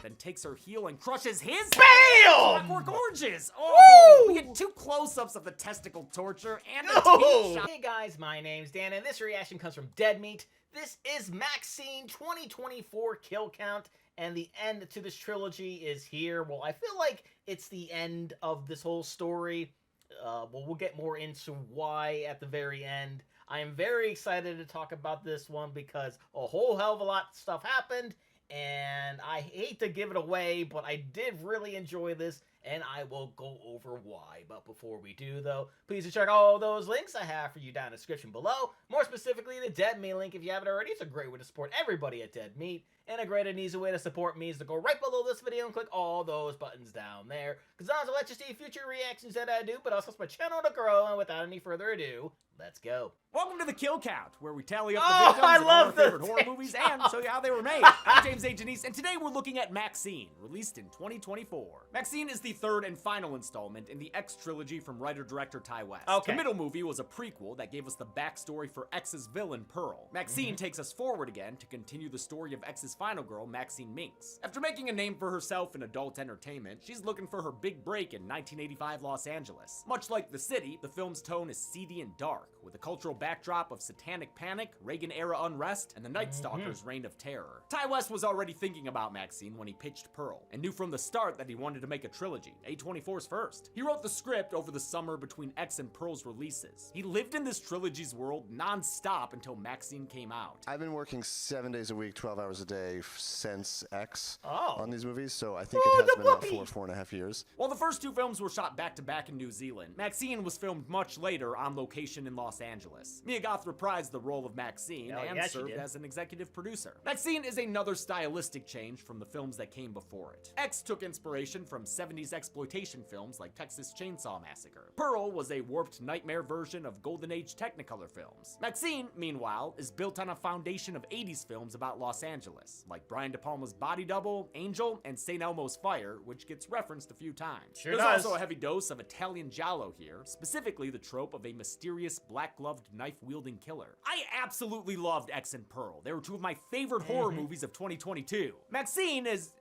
then takes her heel and crushes his BAM! Clockwork Oranges. Oh, we get 2 close-ups of the testicle torture and a shot. Hey guys, my name's Dan, and this reaction comes from Dead Meat. This is MaXXXine 2024 kill count, and the end to this trilogy is here. Well, I feel like it's the end of this whole story. We'll get more into why at the very end. I am very excited to talk about this one because a whole hell of a lot of stuff happened, and I hate to give it away, but I did really enjoy this, and I will go over why. But before we do, though, please check all those links I have for you down in the description below. More specifically, the Dead Meat link if you haven't already. It's a great way to support everybody at Dead Meat, and a great and easy way to support me is to go right below this video and click all those buttons down there, because I'll let you see future reactions that I do, but also helps my channel to grow. And without any further ado, let's go. Welcome to the Kill Count, where we tally up the victims of all our favorite horror movies and show you how they were made. I'm James A. Janice, and today we're looking at MaXXXine, released in 2024. MaXXXine is the third and final installment in the X trilogy from writer-director Ty West. Okay. The middle movie was a prequel that gave us the backstory for X's villain, Pearl. MaXXXine takes us forward again to continue the story of X's final girl, Maxine Minx. After making a name for herself in adult entertainment, she's looking for her big break in 1985 Los Angeles. Much like The City, the film's tone is seedy and dark, with a cultural backdrop of satanic panic, Reagan-era unrest, and the Night Stalker's reign of terror. Ty West was already thinking about MaXXXine when he pitched Pearl, and knew from the start that he wanted to make a trilogy, A24's first. He wrote the script over the summer between X and Pearl's releases. He lived in this trilogy's world non-stop until MaXXXine came out. I've been working 7 days a week, 12 hours a day since X Oh. on these movies, so I think it has been about 4.5 years. While the first 2 films were shot back-to-back in New Zealand, MaXXXine was filmed much later on location in Los Angeles. Mia Goth reprised the role of MaXXXine and served as an executive producer. MaXXXine is another stylistic change from the films that came before it. X took inspiration from 70s exploitation films like Texas Chainsaw Massacre. Pearl was a warped nightmare version of Golden Age Technicolor films. MaXXXine, meanwhile, is built on a foundation of 80s films about Los Angeles, like Brian De Palma's Body Double, Angel, and St. Elmo's Fire, which gets referenced a few times. There's also a heavy dose of Italian giallo here, specifically the trope of a mysterious black-gloved knife-wielding killer. I absolutely loved X and Pearl. They were 2 of my favorite horror movies of 2022. MaXXXine is...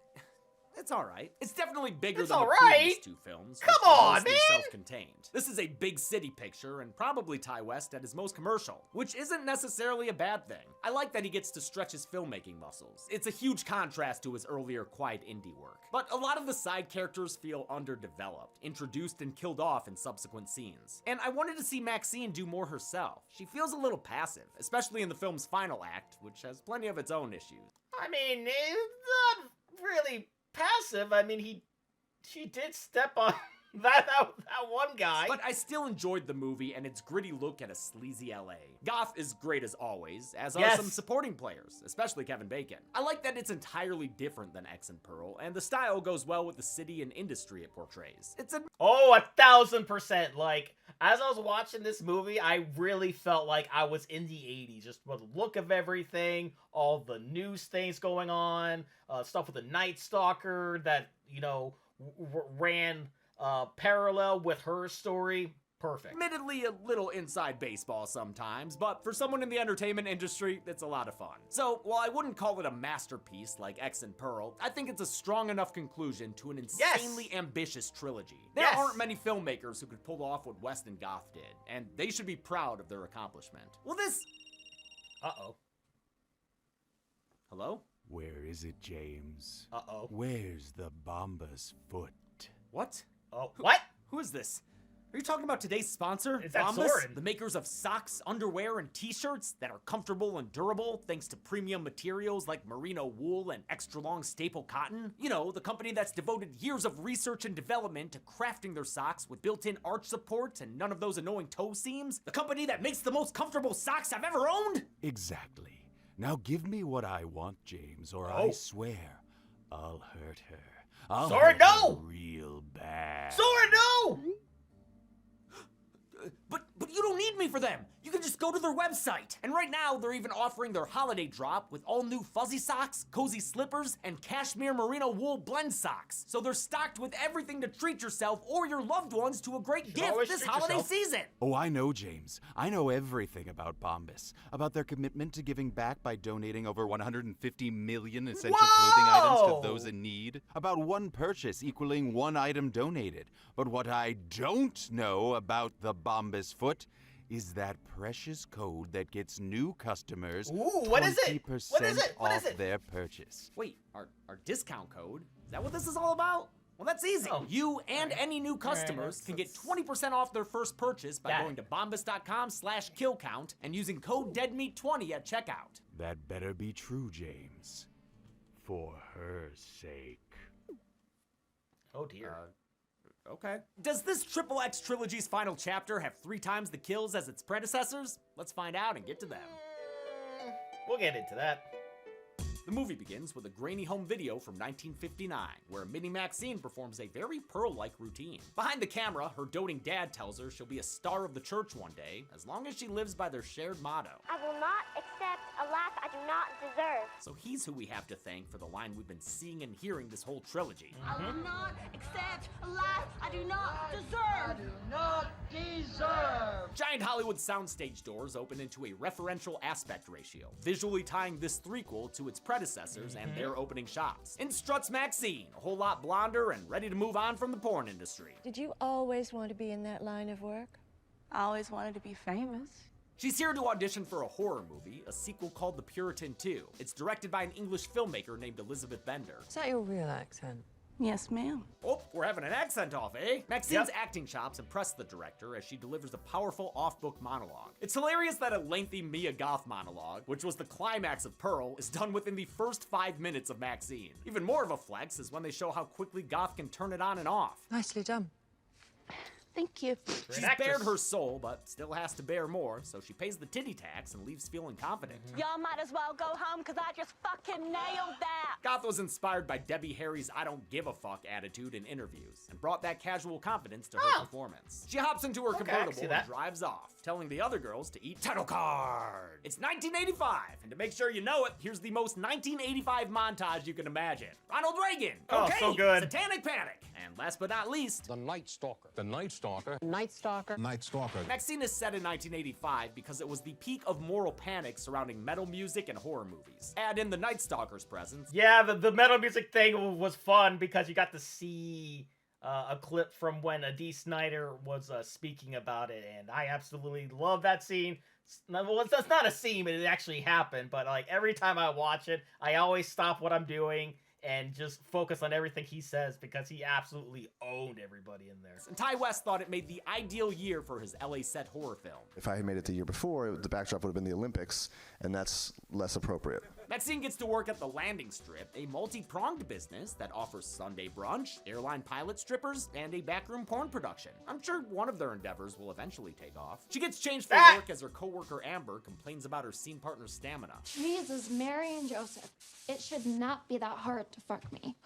it's alright. It's definitely bigger than the previous 2 films. Come on, man! Self-contained. This is a big city picture, and probably Ty West at his most commercial, which isn't necessarily a bad thing. I like that he gets to stretch his filmmaking muscles. It's a huge contrast to his earlier quiet indie work. But a lot of the side characters feel underdeveloped, introduced and killed off in subsequent scenes. And I wanted to see MaXXXine do more herself. She feels a little passive, especially in the film's final act, which has plenty of its own issues. I mean, it's not really passive. I mean, she did step on that one guy. But I still enjoyed the movie and its gritty look at a sleazy LA. Goth is great as always, as are some supporting players, especially Kevin Bacon. I like that it's entirely different than X and Pearl, and the style goes well with the city and industry it portrays. It's a... oh, 1000%. Like, as I was watching this movie, I really felt like I was in the 80s. Just with the look of everything, all the news things going on, stuff with the Night Stalker that, you know, ran parallel with her story. Perfect. Admittedly, a little inside baseball sometimes, but for someone in the entertainment industry, it's a lot of fun. So, while I wouldn't call it a masterpiece like X and Pearl, I think it's a strong enough conclusion to an insanely ambitious trilogy. There aren't many filmmakers who could pull off what West and Goth did, and they should be proud of their accomplishment. Well, this... Uh-oh. Hello? Where is it, James? Uh-oh. Where's the Bombas foot? What? Oh, what? Who is this? Are you talking about today's sponsor, Is that Bombas, Soren? the makers of socks, underwear, and t-shirts that are comfortable and durable thanks to premium materials like merino wool and extra-long staple cotton? You know, the company that's devoted years of research and development to crafting their socks with built-in arch supports and none of those annoying toe seams? The company that makes the most comfortable socks I've ever owned? Exactly. Now give me what I want, James, or I swear I'll hurt her. I'll Soren, hurt no! her real bad. Soren, no! But you don't need me for them. You can just go to their website. And right now, they're even offering their holiday drop with all new fuzzy socks, cozy slippers, and cashmere merino wool blend socks. So they're stocked with everything to treat yourself or your loved ones to a great gift this holiday season. Oh, I know, James. I know everything about Bombas, about their commitment to giving back by donating over 150 million essential clothing items to those in need. read about one purchase equaling one item donated. But what I don't know about the Bombas Foot is that precious code that gets new customers what is it? 20% off their purchase. Wait, our discount code? Is that what this is all about? Well, that's easy. Oh. You and any new customers can get 20% off their first purchase by going to bombas.com/killcount and using code DEADMEAT20 at checkout. That better be true, James. For her sake. Oh dear. Okay. Does this XXX trilogy's final chapter have 3 times the kills as its predecessors? Let's find out and get to them. We'll get into that. The movie begins with a grainy home video from 1959, where Mini MaXXXine performs a very Pearl-like routine. Behind the camera, her doting dad tells her she'll be a star of the church one day, as long as she lives by their shared motto. I will not accept a life I do not deserve. So he's who we have to thank for the line we've been seeing and hearing this whole trilogy. I will not accept a life I do not deserve. Giant Hollywood soundstage doors open into a referential aspect ratio, visually tying this threequel to its predecessors and their opening shots. In struts MaXXXine, a whole lot blonder and ready to move on from the porn industry. Did you always want to be in that line of work? I always wanted to be famous. She's here to audition for a horror movie, a sequel called The Puritan 2. It's directed by an English filmmaker named Elizabeth Bender. Is that your real accent? Yes, ma'am. Oh, we're having an accent off, eh? MaXXXine's acting chops impress the director as she delivers a powerful off-book monologue. It's hilarious that a lengthy Mia Goth monologue, which was the climax of Pearl, is done within the first 5 minutes of MaXXXine. Even more of a flex is when they show how quickly Goth can turn it on and off. Nicely done. Thank you. She's bared her soul, but still has to bear more, so she pays the titty tax and leaves feeling confident. Y'all might as well go home, because I just fucking nailed that. Goth was inspired by Debbie Harry's I don't give a fuck attitude in interviews, and brought that casual confidence to her performance. She hops into her convertible and drives off, telling the other girls to eat title card. It's 1985, and to make sure you know it, here's the most 1985 montage you can imagine. Ronald Reagan, Oh, so good. Satanic Panic, and last but not least, The Night Stalker. The Night Stalker. Night Stalker. Night Stalker. MaXXXine is set in 1985 because it was the peak of moral panic surrounding metal music and horror movies. Add in the Night Stalker's presence. Yeah, the metal music thing was fun because you got to see a clip from when D. Snyder was speaking about it, and I absolutely love that scene. Well, that's not a scene, but it actually happened, but like every time I watch it, I always stop what I'm doing and just focus on everything he says because he absolutely owned everybody in there. And Ty West thought it made the ideal year for his LA set horror film. If I had made it the year before, the backdrop would have been the Olympics, and that's less appropriate. MaXXXine gets to work at the Landing Strip, a multi-pronged business that offers Sunday brunch, airline pilot strippers, and a backroom porn production. I'm sure one of their endeavors will eventually take off. She gets changed for work as her coworker Amber complains about her scene partner's stamina. Jesus, Mary and Joseph, it should not be that hard to fuck me.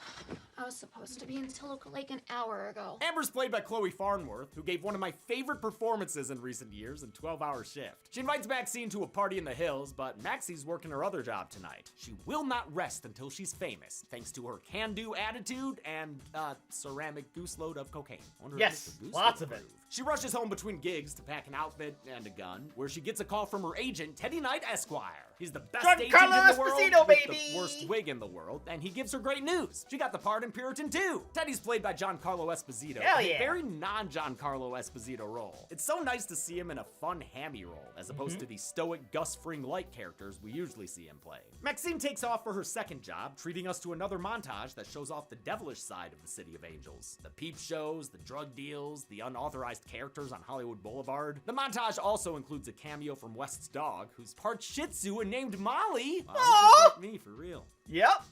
I was supposed to be in Toluca Lake an hour ago. Amber's played by Chloe Farnworth, who gave one of my favorite performances in recent years in 12 Hour Shift. She invites MaXXXine to a party in the hills, but Maxie's working her other job tonight. She will not rest until she's famous, thanks to her can-do attitude and, ceramic goose load of cocaine. Yes, lots of it. She rushes home between gigs to pack an outfit and a gun, where she gets a call from her agent, Teddy Knight Esquire. He's the best agent in the world, with the worst wig in the world, and he gives her great news. She got the part in Puritan 2. Teddy's played by Giancarlo Esposito, a very non-Giancarlo Esposito role. It's so nice to see him in a fun hammy role, as opposed to the stoic Gus Fring light characters we usually see him play. MaXXXine takes off for her second job, treating us to another montage that shows off the devilish side of the City of Angels. The peep shows, the drug deals, the unauthorized characters on Hollywood Boulevard. The montage also includes a cameo from West's dog, who's part Shih Tzu and named Molly. Just like me, for real. Yep.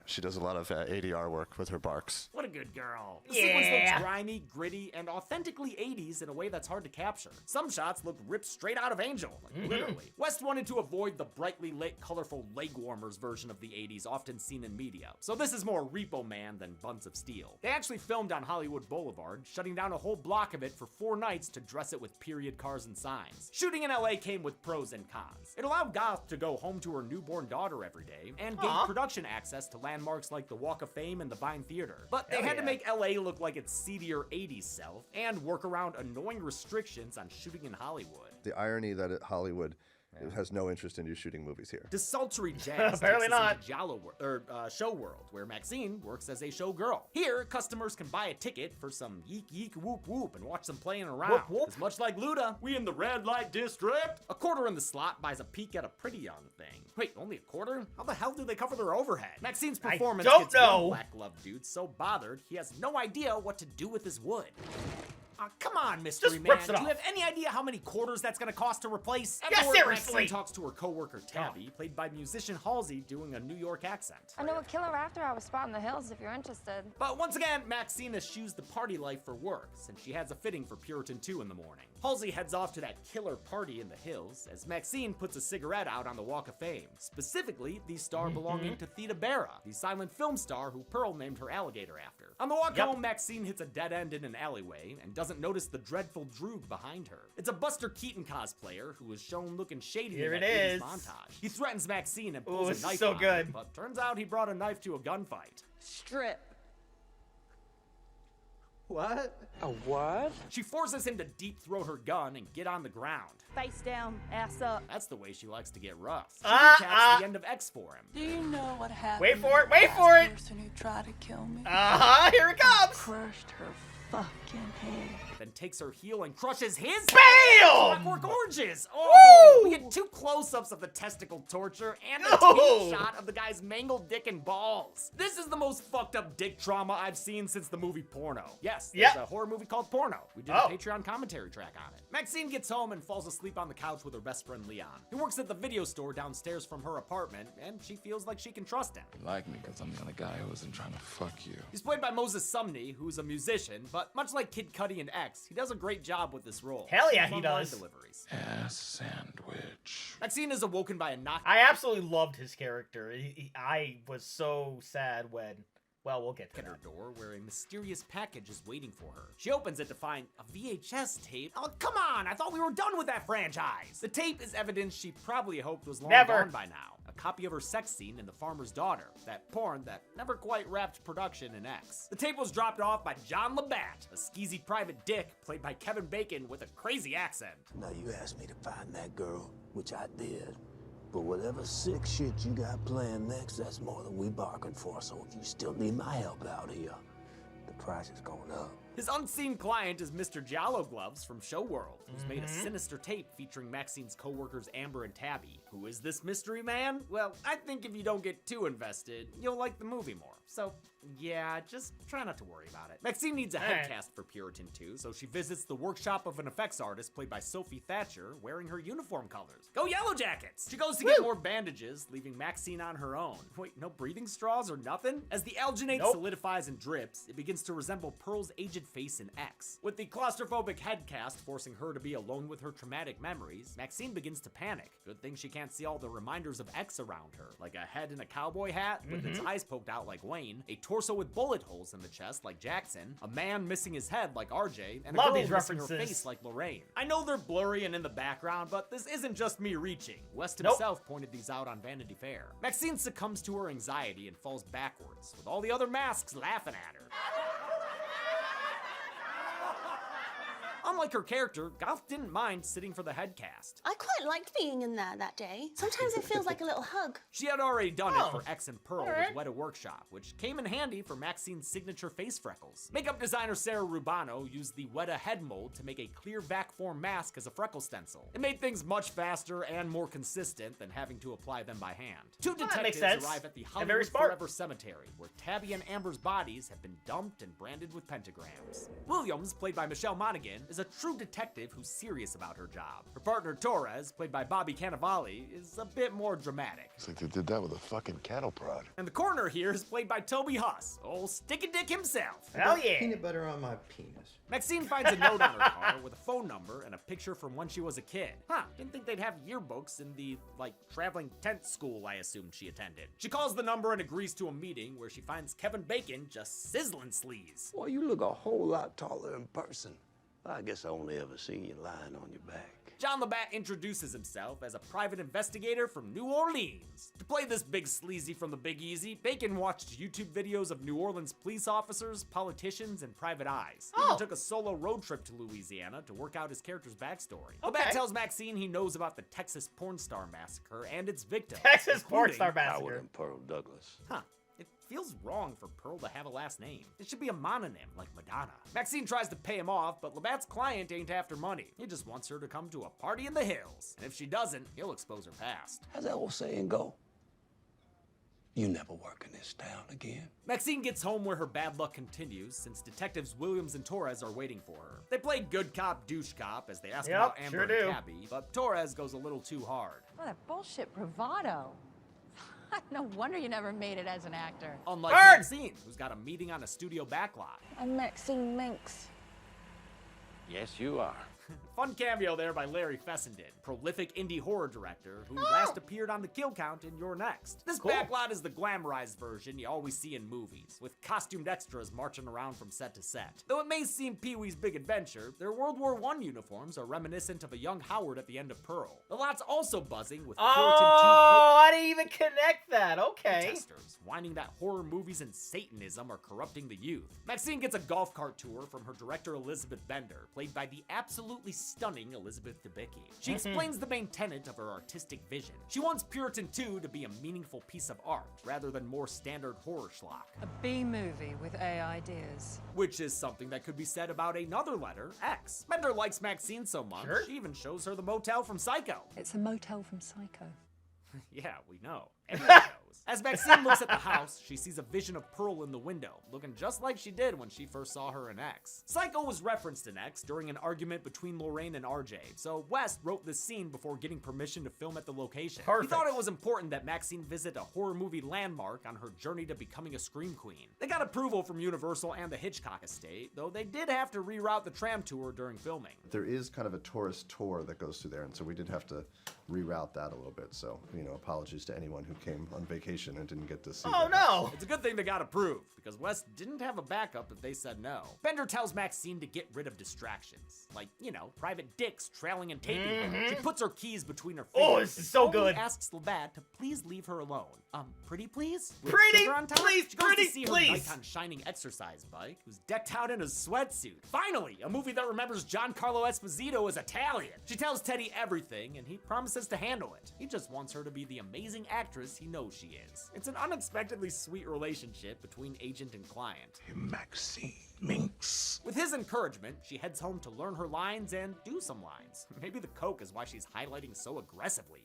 She does a lot of ADR work with her barks. What a good girl. The sequence looks grimy, gritty, and authentically 80s in a way that's hard to capture. Some shots look ripped straight out of Angel, like literally. West wanted to avoid the brightly lit, colorful leg warmers version of the 80s often seen in media. So this is more Repo Man than Buns of Steel. They actually filmed on Hollywood Boulevard, shutting down a whole block of it for 4 nights to dress it with period cars and signs. Shooting in LA came with pros and cons. It allowed Goth to go home to her newborn daughter every day, and gave production access to landmarks like the Walk of Fame and the Vine Theater. But they had to make LA look like its seedier 80s self, and work around annoying restrictions on shooting in Hollywood. The irony that Hollywood has no interest in you shooting movies here. Desultory jazz Apparently takes us not. into Show World, where Maxine works as a showgirl. Here, customers can buy a ticket for some yeek yeek whoop whoop and watch them playing around. Whoop, whoop. As much like Luda, we in the red light district. A quarter in the slot buys a peek at a pretty young thing. Wait, only a quarter? How the hell do they cover their overhead? Maxine's performance don't gets know. one black-gloved dude so bothered he has no idea what to do with his wood. Come on, mystery Just man. rips it Do you off. have any idea how many quarters that's gonna cost to replace? Yeah, Afterward, seriously. Maxine talks to her coworker Tabby, played by musician Halsey, doing a New York accent. I know a killer after hour spot in the hills if you're interested. But once again, Maxine eschews the party life for work, since she has a fitting for Puritan 2 in the morning. Halsey heads off to that killer party in the hills, as Maxine puts a cigarette out on the Walk of Fame. Specifically, the star belonging to Theda Bara, the silent film star who Pearl named her alligator after. On the walk home, Maxine hits a dead end in an alleyway, and doesn't notice the dreadful Droog behind her. It's a Buster Keaton cosplayer who is shown looking shady Here in it that 80s is. montage. He threatens Maxine and Ooh, pulls this a is knife so on her, good. but turns out he brought a knife to a gunfight. Strip. What? A what? She forces him to deep throat her gun and get on the ground. Face down, ass up. That's the way she likes to get rough. She Ah, recaps the end of X for him. Do you know what happened? Wait for it, wait for it. The person who tried to kill me Here it comes. crushed her fucking head. Then takes her heel and crushes his Bam! Clockwork Oranges. Oh, Woo! we get 2 close-ups of the testicle torture and a No! tape shot of the guy's mangled dick and balls. This is the most fucked up dick trauma I've seen since the movie Porno. Yes, there's a horror movie called Porno. We did a Patreon commentary track on it. Maxine gets home and falls asleep on the couch with her best friend Leon. He works at the video store downstairs from her apartment, and she feels like she can trust him. You like me because I'm the only guy who isn't trying to fuck you. He's played by Moses Sumney, who's a musician, but much like Kid Cudi and X, he does a great job with this role. Hell yeah, he Fun line does. Deliveries. Ass sandwich. Maxine is awoken by a knock. I absolutely loved his character. I was so sad when... Well, we'll get to At her that. door, where a mysterious package is waiting for her. She opens it to find a VHS tape. Oh, come on! I thought we were done with that franchise! The tape is evidence she probably hoped was long gone by now. A copy of her sex scene in The Farmer's Daughter, that porn that never quite wrapped production in X. The tape was dropped off by John Labatt, a skeezy private dick played by Kevin Bacon with a crazy accent. Now you asked me to find that girl, which I did. But whatever sick shit you got planned next, that's more than we bargained for. So if you still need my help out here, the price is going up. His unseen client is Mr. Giallo Gloves from Show World, who's made a sinister tape featuring Maxine's co-workers Amber and Tabby. Who is this mystery man? Well, I think if you don't get too invested, you'll like the movie more. So, yeah, just try not to worry about it. Maxine needs a head cast for Puritan 2, so she visits the workshop of an effects artist played by Sophie Thatcher, wearing her uniform colors. Go Yellow Jackets! She goes to get more bandages, leaving Maxine on her own. Wait, no breathing straws or nothing? As the alginate solidifies and drips, it begins to resemble Pearl's aged face in X. With the claustrophobic head cast forcing her to be alone with her traumatic memories, Maxine begins to panic. Good thing she can't see all the reminders of X around her, like a head in a cowboy hat with its eyes poked out like Wayne, a torso with bullet holes in the chest like Jackson, a man missing his head like RJ, and a girl missing her face like Lorraine. I know they're blurry and in the background, but this isn't just me reaching. West himself pointed these out on Vanity Fair. Maxine succumbs to her anxiety and falls backwards, with all the other masks laughing at her. Unlike her character, Goth didn't mind sitting for the head cast. I quite liked being in there that day. Sometimes it feels like a little hug. She had already done it for X and Pearl with Weta Workshop, which came in handy for Maxine's signature face freckles. Makeup designer Sarah Rubano used the Weta head mold to make a clear vac form mask as a freckle stencil. It made things much faster and more consistent than having to apply them by hand. Two detectives arrive at the Hollywood Forever Cemetery, where Tabby and Amber's bodies have been dumped and branded with pentagrams. Williams, played by Michelle Monaghan, is a true detective who's serious about her job. Her partner Torres, played by Bobby Cannavale, is a bit more dramatic. It's like they did that with a fucking cattle prod. And the coroner here is played by Toby Huss, old stick-a dick himself. Hell yeah! Peanut butter on my penis. Maxine finds a note on her car with a phone number and a picture from when she was a kid. Didn't think they'd have yearbooks in the, traveling tent school I assumed she attended. She calls the number and agrees to a meeting where she finds Kevin Bacon just sizzling sleaze. Boy, you look a whole lot taller in person. I guess I only ever seen you lying on your back. John Labatt introduces himself as a private investigator from New Orleans. To play this big sleazy from the Big Easy, Bacon watched YouTube videos of New Orleans police officers, politicians, and private eyes. He even took a solo road trip to Louisiana to work out his character's backstory. Labatt tells MaXXXine he knows about the Texas porn star massacre and its victims. Texas porn star massacre. Howard and Pearl Douglas. Huh. It feels wrong for Pearl to have a last name. It should be a mononym, like Madonna. MaXXXine tries to pay him off, but Labatt's client ain't after money. He just wants her to come to a party in the hills. And if she doesn't, he'll expose her past. How's that old saying go? You never work in this town again. MaXXXine gets home where her bad luck continues, since detectives Williams and Torres are waiting for her. They play good cop, douche cop as they ask about Amber and Cabby, but Torres goes a little too hard. Oh, that bullshit bravado. No wonder you never made it as an actor. Unlike MaXXXine, who's got a meeting on a studio backlot. I'm MaXXXine Minx. Yes, you are. Fun cameo there by Larry Fessenden, prolific indie horror director who last appeared on the Kill Count in You're Next. This backlot is the glamorized version you always see in movies, with costumed extras marching around from set to set. Though it may seem Pee-wee's Big Adventure, their World War I uniforms are reminiscent of a young Howard at the end of Pearl. The lot's also buzzing with Puritan 2 I didn't even connect that. Okay. protesters, whining that horror movies and Satanism are corrupting the youth. MaXXXine gets a golf cart tour from her director Elizabeth Bender, played by the absolutely stunning Elizabeth Debicki. She explains the main tenet of her artistic vision. She wants Puritan 2 to be a meaningful piece of art, rather than more standard horror schlock. A B-movie with A ideas. Which is something that could be said about another letter, X. Bender likes MaXXXine so much, she even shows her the motel from Psycho. It's a motel from Psycho. Yeah, we know. Everyone knows. As MaXXXine looks at the house, she sees a vision of Pearl in the window, looking just like she did when she first saw her in X. Psycho was referenced in X during an argument between Lorraine and RJ, so West wrote this scene before getting permission to film at the location. He thought it was important that MaXXXine visit a horror movie landmark on her journey to becoming a Scream Queen. They got approval from Universal and the Hitchcock estate, though they did have to reroute the tram tour during filming. There is kind of a tourist tour that goes through there, and so we did have to reroute that a little bit. So, apologies to anyone who came on vacation and didn't get to see that. No! It's a good thing they got approved, because West didn't have a backup if they said no. Bender tells MaXXXine to get rid of distractions, like, private dicks trailing and taping her. She puts her keys between her fingers. Oh, this is so good. Asks Labatt to please leave her alone. Pretty please? Pretty please, She goes pretty to see her please. Nikon shining exercise bike, who's decked out in a sweatsuit. Finally, a movie that remembers Giancarlo Esposito as Italian. She tells Teddy everything, and he promises to handle it. He just wants her to be the amazing actress he knows she is. It's an unexpectedly sweet relationship between agent and client. MaXXXine Minx. With his encouragement, she heads home to learn her lines and do some lines. Maybe the coke is why she's highlighting so aggressively.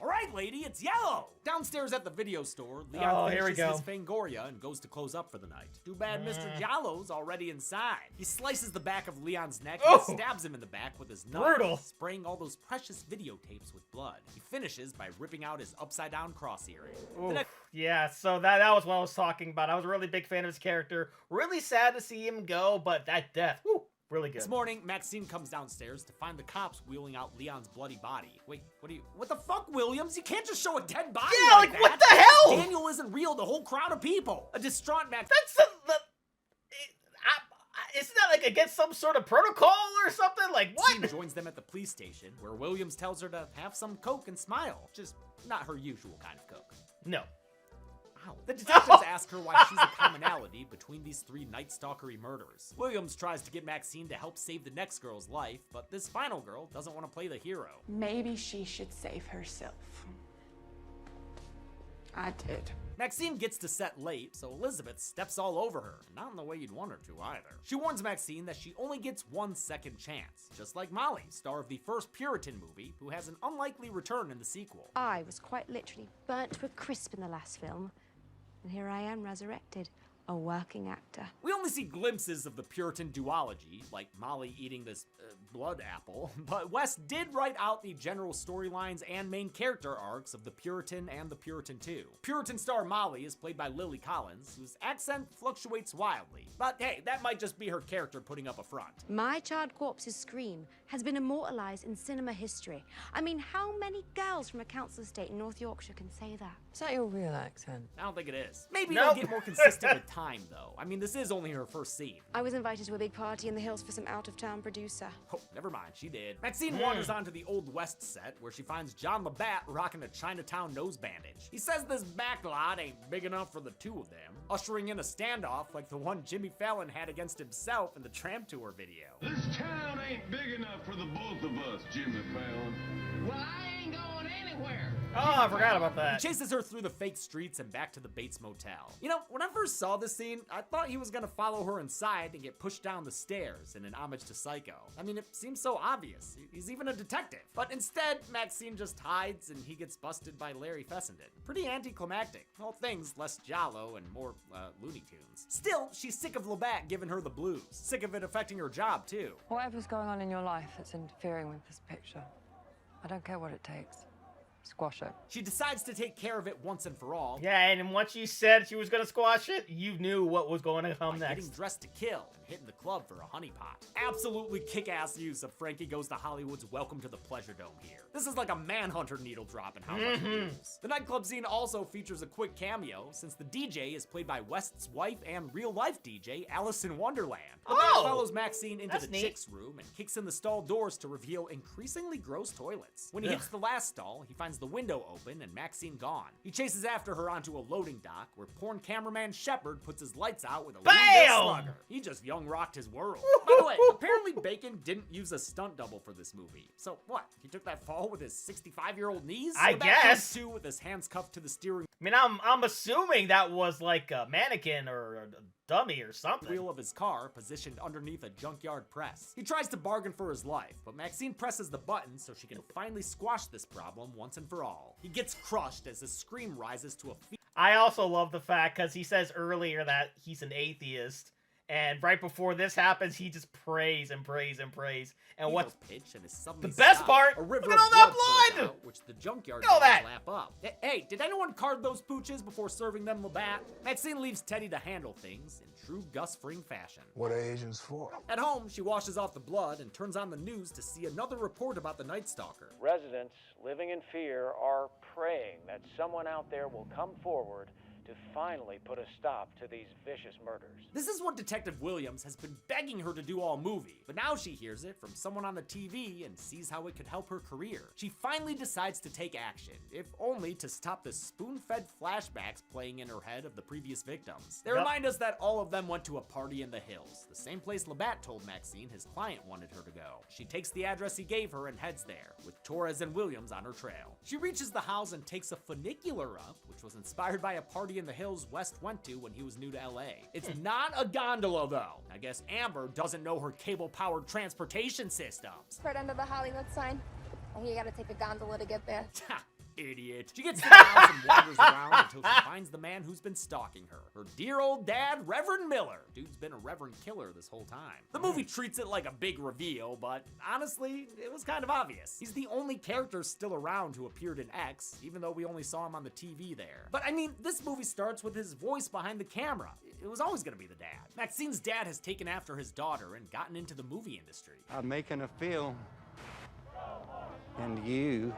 All right, lady, it's yellow! Downstairs at the video store, Leon finishes his Fangoria and goes to close up for the night. Too bad Mr. Giallo's already inside. He slices the back of Leon's neck and stabs him in the back with his knife, spraying all those precious videotapes with blood. He finishes by ripping out his upside-down cross earring. Yeah, so that was what I was talking about. I was a really big fan of his character. Really sad to see him go, but that death, whew, really good. This morning, MaXXXine comes downstairs to find the cops wheeling out Leon's bloody body. Wait, what the fuck, Williams? You can't just show a dead body like that. What the hell? Daniel isn't real, the whole crowd of people. A distraught Max. Isn't that like against some sort of protocol or something? Like what? MaXXXine joins them at the police station, where Williams tells her to have some coke and smile. Just not her usual kind of coke. No. Ow. The detectives ask her why she's a commonality between these three Night Stalkery murders. Williams tries to get MaXXXine to help save the next girl's life, but this final girl doesn't want to play the hero. Maybe she should save herself. I did. MaXXXine gets to set late, so Elizabeth steps all over her, not in the way you'd want her to either. She warns MaXXXine that she only gets one second chance, just like Molly, star of the first Puritan movie, who has an unlikely return in the sequel. I was quite literally burnt to a crisp in the last film, and here I am resurrected, a working actor. We only see glimpses of the Puritan duology, like Molly eating this blood apple, but West did write out the general storylines and main character arcs of the Puritan and the Puritan 2. Puritan star Molly is played by Lily Collins, whose accent fluctuates wildly, but hey, that might just be her character putting up a front. My charred corpse's scream has been immortalized in cinema history. I mean, how many girls from a council estate in North Yorkshire can say that? Is that your real accent? I don't think it is. Maybe it'll get more consistent with time. time, though. I mean, this is only her first scene. I was invited to a big party in the hills for some out-of-town producer. Oh, never mind, she did. MaXXXine wanders onto the Old West set, where she finds John Labatt rocking a Chinatown nose bandage. He says this back lot ain't big enough for the two of them, ushering in a standoff like the one Jimmy Fallon had against himself in the Tram Tour video. This town ain't big enough for the both of us, Jimmy Fallon. Well, I ain't going anywhere. Oh, I forgot about that. He chases her through the fake streets and back to the Bates Motel. You know, when I first saw this scene, I thought he was gonna follow her inside and get pushed down the stairs in an homage to Psycho. I mean, it seems so obvious. He's even a detective. But instead, MaXXXine just hides and he gets busted by Larry Fessenden. Pretty anticlimactic. All things less Jalo and more Looney Tunes. Still, she's sick of Labatt giving her the blues. Sick of it affecting her job, too. Whatever's going on in your life that's interfering with this picture, I don't care what it takes. Squash it. She decides to take care of it once and for all. Yeah, and once she said she was gonna squash it, you knew what was going to come next. Getting dressed to kill and hitting the club for a honeypot. Absolutely kick-ass use of Frankie Goes to Hollywood's Welcome to the Pleasure Dome here. This is like a Manhunter needle drop in how much it rules. The nightclub scene also features a quick cameo, since the DJ is played by West's wife and real-life DJ, Alice in Wonderland. The man follows MaXXXine into the chicks' room and kicks in the stall doors to reveal increasingly gross toilets. When he hits the last stall, he finds the window open and MaXXXine gone. He chases after her onto a loading dock where porn cameraman Shepard puts his lights out with a Louisville Slugger. He just young rocked his world. By the way, apparently Bacon didn't use a stunt double for this movie. So what? He took that fall with his 65-year-old knees? I guess. Too, with his hands cuffed to the steering. I mean, I'm assuming that was like a mannequin or a dummy or something. Wheel of his car positioned underneath a junkyard press. He tries to bargain for his life, but MaXXXine presses the button so she can finally squash this problem once and for all. He gets crushed as his scream rises to a feat. I also love the fact, because he says earlier that he's an atheist, and right before this happens, he just prays and prays and prays. And what's the best part? A river look of at all that blood! out, which the junkyard Look at guys that! lap up. Hey, did anyone card those pooches before serving them Labatt? MaXXXine leaves Teddy to handle things in true Gus Fring fashion. What are Asians for? At home, she washes off the blood and turns on the news to see another report about the Night Stalker. Residents living in fear are praying that someone out there will come forward to finally put a stop to these vicious murders. This is what Detective Williams has been begging her to do all movie, but now she hears it from someone on the TV and sees how it could help her career. She finally decides to take action, if only to stop the spoon-fed flashbacks playing in her head of the previous victims. They remind us that all of them went to a party in the hills, the same place Labatt told MaXXXine his client wanted her to go. She takes the address he gave her and heads there, with Torres and Williams on her trail. She reaches the house and takes a funicular up, which was inspired by a party in the hills West went to when he was new to LA. It's not a gondola though. I guess Amber doesn't know her cable-powered transportation systems. Right under the Hollywood sign. Oh, you gotta take a gondola to get there. Idiot. She gets to the house and wanders around until she finds the man who's been stalking her. Her dear old dad, Reverend Miller. Dude's been a reverend killer this whole time. The movie treats it like a big reveal, but honestly, it was kind of obvious. He's the only character still around who appeared in X, even though we only saw him on the TV there. But I mean, this movie starts with his voice behind the camera. It was always gonna be the dad. MaXXXine's dad has taken after his daughter and gotten into the movie industry. I'm making a film. And you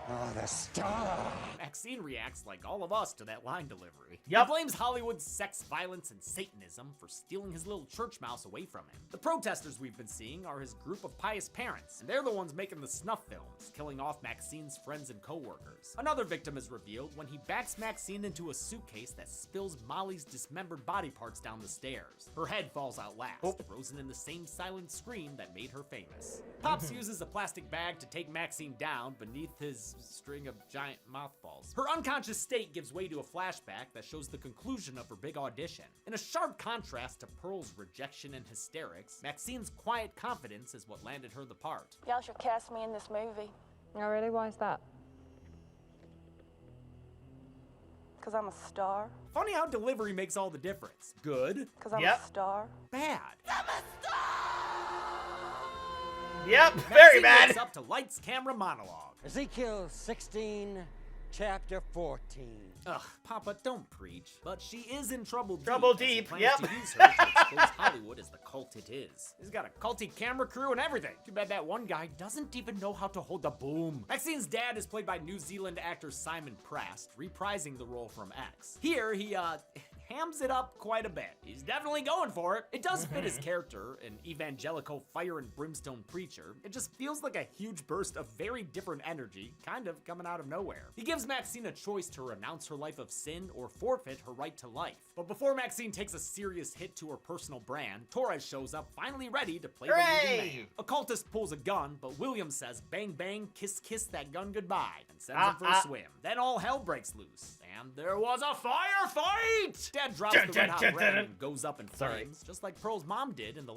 are the star. MaXXXine reacts like all of us to that line delivery. Yep. He blames Hollywood's sex, violence, and Satanism for stealing his little church mouse away from him. The protesters we've been seeing are his group of pious parents, and they're the ones making the snuff films, killing off MaXXXine's friends and co-workers. Another victim is revealed when he backs MaXXXine into a suitcase that spills Molly's dismembered body parts down the stairs. Her head falls out last, frozen in the same silent scream that made her famous. Pops uses a plastic bag to take MaXXXine down beneath his string of giant mothballs. Her unconscious state gives way to a flashback that shows the conclusion of her big audition. In a sharp contrast to Pearl's rejection and hysterics, MaXXXine's quiet confidence is what landed her the part. Y'all should cast me in this movie. Oh, really? Why is that? Because I'm a star. Funny how delivery makes all the difference. Good. Because I'm a star. Bad. Yep, very MaXXXine bad. wakes up to lights, camera, monologue. Ezekiel 16, chapter 14. Ugh, Papa, don't preach. But she is in trouble deep. Trouble as he deep, plans yep. to use her to expose Hollywood as the cult it is. He's got a culty camera crew and everything. Too bad that one guy doesn't even know how to hold a boom. MaXXXine's dad is played by New Zealand actor Simon Prast, reprising the role from X. Here, he hams it up quite a bit. He's definitely going for it. It does fit his character, an evangelical fire and brimstone preacher. It just feels like a huge burst of very different energy, kind of coming out of nowhere. He gives MaXXXine a choice to renounce her life of sin or forfeit her right to life. But before MaXXXine takes a serious hit to her personal brand, Torres shows up finally ready to play the leading man. A cultist pulls a gun, but Williams says bang bang, kiss kiss that gun goodbye, and sends him for a swim. Then all hell breaks loose, and there was a firefight! Dad drops the red hot bread and goes up in flames, just like Pearl's mom did in the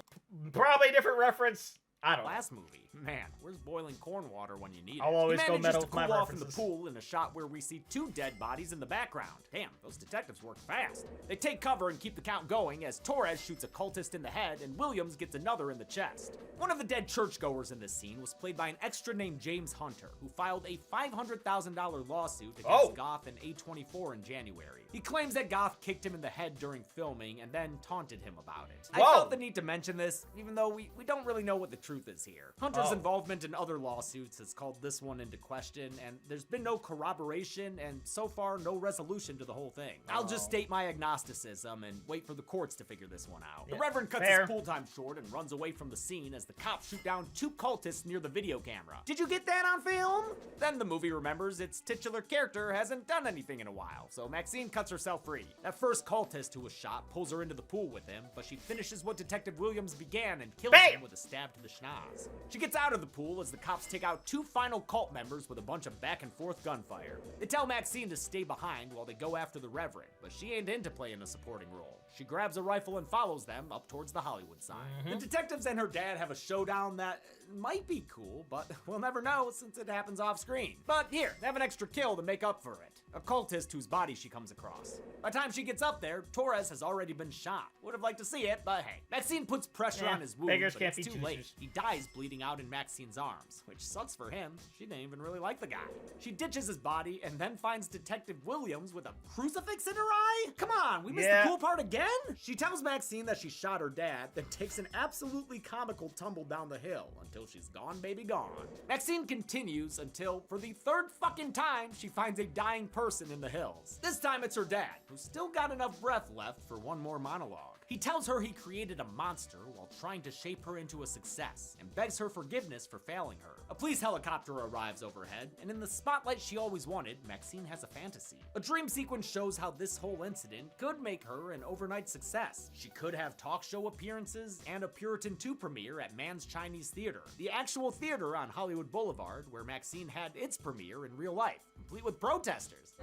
probably a different reference. I don't know. Last movie. Man, where's boiling corn water when you need it? I'll always go metal to cool off in the pool in a shot where we see 2 dead bodies in the background. Damn, those detectives work fast. They take cover and keep the count going as Torres shoots a cultist in the head and Williams gets another in the chest. One of the dead churchgoers in this scene was played by an extra named James Hunter, who filed a $500,000 lawsuit against Goth and A24 in January. He claims that Goth kicked him in the head during filming and then taunted him about it. I felt the need to mention this, even though we don't really know what the truth is here. Hunter's involvement in other lawsuits has called this one into question, and there's been no corroboration and so far no resolution to the whole thing. I'll just state my agnosticism and wait for the courts to figure this one out. The Reverend cuts his pool time short and runs away from the scene as the cops shoot down 2 cultists near the video camera. Did you get that on film? Then the movie remembers its titular character hasn't done anything in a while, so MaXXXine cuts herself free. That first cultist who was shot pulls her into the pool with him, but she finishes what Detective Williams began and kills him with a stab to the schnoz. She gets out of the pool as the cops take out 2 final cult members with a bunch of back and forth gunfire. They tell MaXXXine to stay behind while they go after the Reverend, but she ain't into playing a supporting role. She grabs a rifle and follows them up towards the Hollywood sign. The detectives and her dad have a showdown that might be cool, but we'll never know since it happens off screen. But here, they have an extra kill to make up for it. A cultist whose body she comes across. By the time she gets up there, Torres has already been shot. Would have liked to see it, but hey. MaXXXine puts pressure on his wound, but it's too late. He dies bleeding out in MaXXXine's arms, which sucks for him. She didn't even really like the guy. She ditches his body and then finds Detective Williams with a crucifix in her eye? Come on, we missed the cool part again? She tells MaXXXine that she shot her dad, then takes an absolutely comical tumble down the hill until she's gone baby gone. MaXXXine continues until, for the 3rd fucking time, she finds a dying person in the hills. This time it's her dad, who's still got enough breath left for one more monologue. He tells her he created a monster while trying to shape her into a success, and begs her forgiveness for failing her. A police helicopter arrives overhead, and in the spotlight she always wanted, MaXXXine has a fantasy. A dream sequence shows how this whole incident could make her an overnight success. She could have talk show appearances and a Puritan 2 premiere at Mann's Chinese Theater, the actual theater on Hollywood Boulevard where MaXXXine had its premiere in real life, complete with protesters.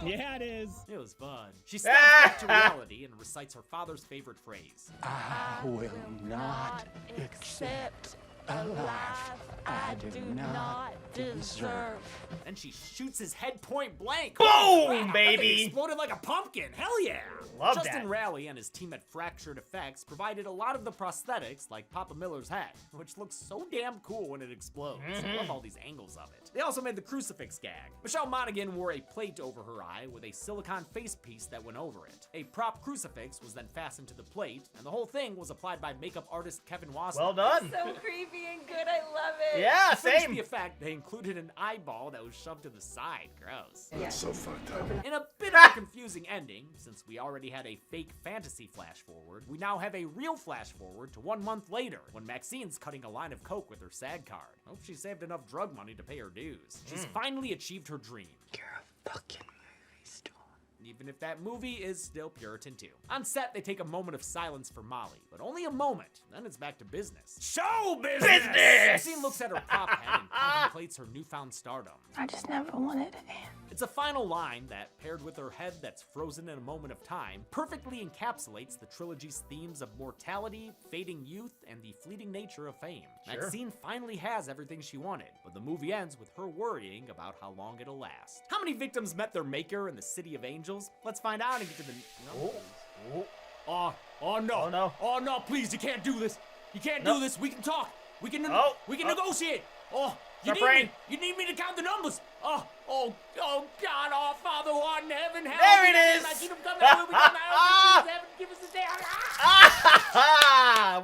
Yeah, it is. It was fun. She steps back to reality and recites her father's favorite phrase. I will not accept a life I do not deserve. Then she shoots his head point blank. Boom, baby! It exploded like a pumpkin. Hell yeah! Love Justin that. Raleigh and his team at Fractured Effects provided a lot of the prosthetics, like Papa Miller's head, which looks so damn cool when it explodes. I love all these angles of it. They also made the crucifix gag. Michelle Monaghan wore a plate over her eye with a silicone face piece that went over it. A prop crucifix was then fastened to the plate, and the whole thing was applied by makeup artist Kevin Wasson. Well done. So creepy and good. I love it. Yeah, To finish same. the effect, they included an eyeball that was shoved to the side. Gross. That's so fucked up. In a bit of a confusing ending, since we already had a fake fantasy flash forward, we now have a real flash forward to 1 month later, when MaXXXine's cutting a line of coke with her SAG card. Hope she saved enough drug money to pay her dues. She's finally achieved her dream. You're a fucking movie star. Even if that movie is still Puritan 2. On set, they take a moment of silence for Molly, but only a moment, then it's back to business. Show business! Maxine looks at her prop head and contemplates her newfound stardom. I just never wanted to end. It's a final line that, paired with her head that's frozen in a moment of time, perfectly encapsulates the trilogy's themes of mortality, fading youth, and the fleeting nature of fame. MaXXXine finally has everything she wanted, but the movie ends with her worrying about how long it'll last. How many victims met their maker in the City of Angels? Let's find out and get to the... Oh no. Oh no, please, you can't do this. You can't do this. We can talk. We can negotiate. Oh, you need me to count the numbers. Oh God, our Father who art in heaven, there it is. Give us a day.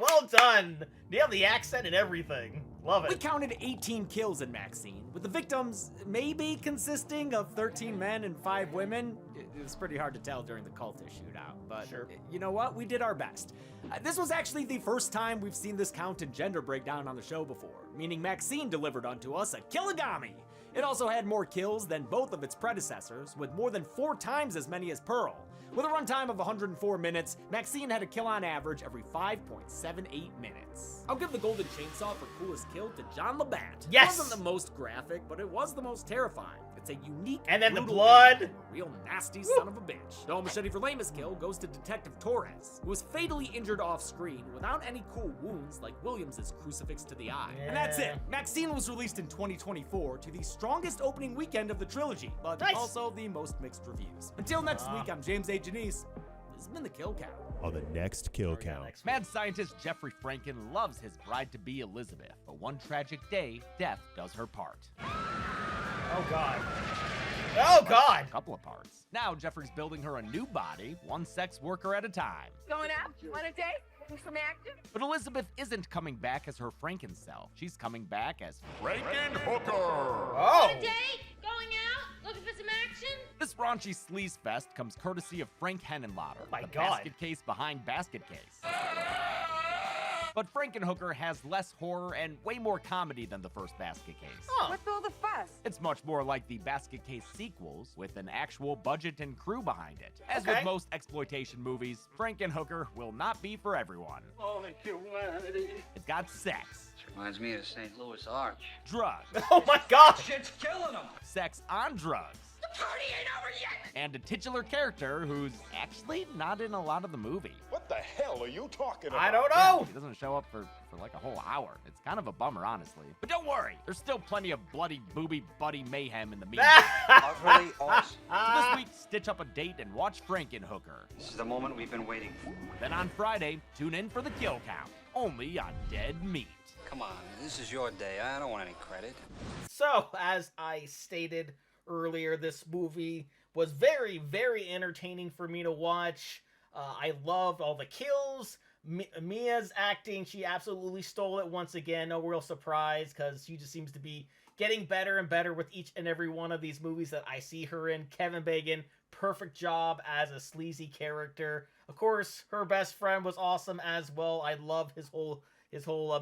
Well done. Nailed the accent and everything. Love it. We counted 18 kills in MaXXXine, with the victims maybe consisting of 13 men and 5 women. It was pretty hard to tell during the cultist shootout, but sure. You know what? We did our best. This was actually the first time we've seen this count and gender breakdown on the show before, meaning MaXXXine delivered unto us a killigami. It also had more kills than both of its predecessors, with more than 4 times as many as Pearl. With a runtime of 104 minutes, MaXXXine had a kill on average every 5.78 minutes. I'll give the golden chainsaw for coolest kill to John LaBatt. Yes! It wasn't the most graphic, but it was the most terrifying. It's a unique, and then the brutal blood. game, a real nasty son of a bitch. The machete for lamest kill goes to Detective Torres, who was fatally injured off screen without any cool wounds like Williams's crucifix to the eye. And that's it. MaXXXine was released in 2024 to the strongest opening weekend of the trilogy, but also the most mixed reviews. Until next week, I'm James A. Janice. This has been the Kill Count. On the next Kill Count. Mad scientist Jeffrey Franken loves his bride-to-be Elizabeth, but one tragic day, death does her part. Oh, God. Oh, God! A couple of parts. Now Jeffrey's building her a new body, one sex worker at a time. Going out? Want a date? Looking some action? But Elizabeth isn't coming back as her Franken self. She's coming back as Frankenhooker! Oh! Want a date? Going out? Looking for some action? This raunchy sleaze fest comes courtesy of Frank Henenlotter, my the God. basket case behind Basket Case. But Frankenhooker has less horror and way more comedy than the first Basket Case. What's all the fuss? It's much more like the Basket Case sequels, with an actual budget and crew behind it. As with most exploitation movies, Frankenhooker will not be for everyone. Only humanity. It's got sex. Reminds me of St. Louis Arch. Drugs. Oh my God! Shit's killing them. Sex on drugs. The party ain't over yet. And a titular character who's actually not in a lot of the movie. What the hell are you talking about? I don't know. Yeah, he doesn't show up for like a whole hour. It's kind of a bummer, honestly. But don't worry, there's still plenty of bloody booby buddy mayhem in the meantime. Really awesome. So this week, stitch up a date and watch Frankenhooker. This is the moment we've been waiting for. Then on Friday, tune in for the Kill Count, only on Dead Meat. Come on, this is your day. I don't want any credit. So, as I stated earlier, this movie was very, very entertaining for me to watch. I loved all the kills. Mia's acting, she absolutely stole it once again. No real surprise, because she just seems to be getting better and better with each and every one of these movies that I see her in. Kevin Bacon, perfect job as a sleazy character. Of course, her best friend was awesome as well. I love his whole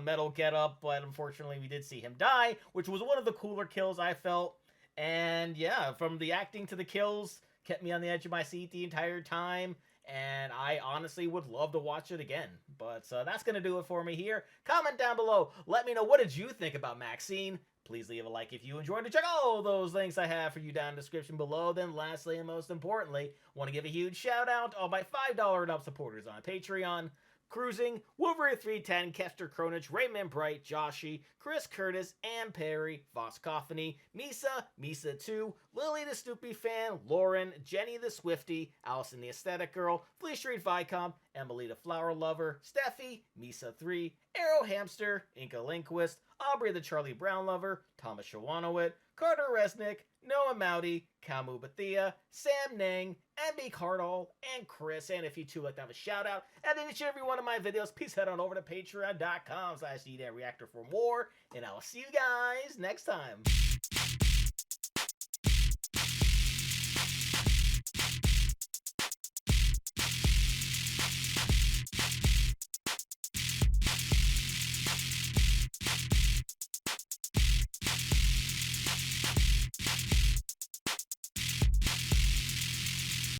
metal getup, but unfortunately we did see him die, which was one of the cooler kills I felt. And yeah, from the acting to the kills, kept me on the edge of my seat the entire time, and I honestly would love to watch it again. But that's going to do it for me here. Comment down below. Let me know, what did you think about MaXXXine? Please leave a like if you enjoyed it. Check all those links I have for you down in the description below. Then lastly and most importantly, want to give a huge shout out to all my $5 and up supporters on Patreon. Cruising, Wolverine 310, Kester Kronich, Raymond Bright, Joshy, Chris Curtis, Ann Perry, Voss Coffany, Misa 2, Lily the Snoopy Fan, Lauren, Jenny the Swifty, Allison the Aesthetic Girl, Flea Street Vicom, Emily the Flower Lover, Steffi, Misa 3, Arrow Hamster, Inca Linquist, Aubrey the Charlie Brown Lover, Thomas Shawanowit, Carter Resnick, Noah Mowdy, Kamu Bathia, Sam Nang, MB Cardall, and Chris. And if you too like to have a shout out at each and every one of my videos, please head on over to patreon.com/Reactor for more. And I'll see you guys next time.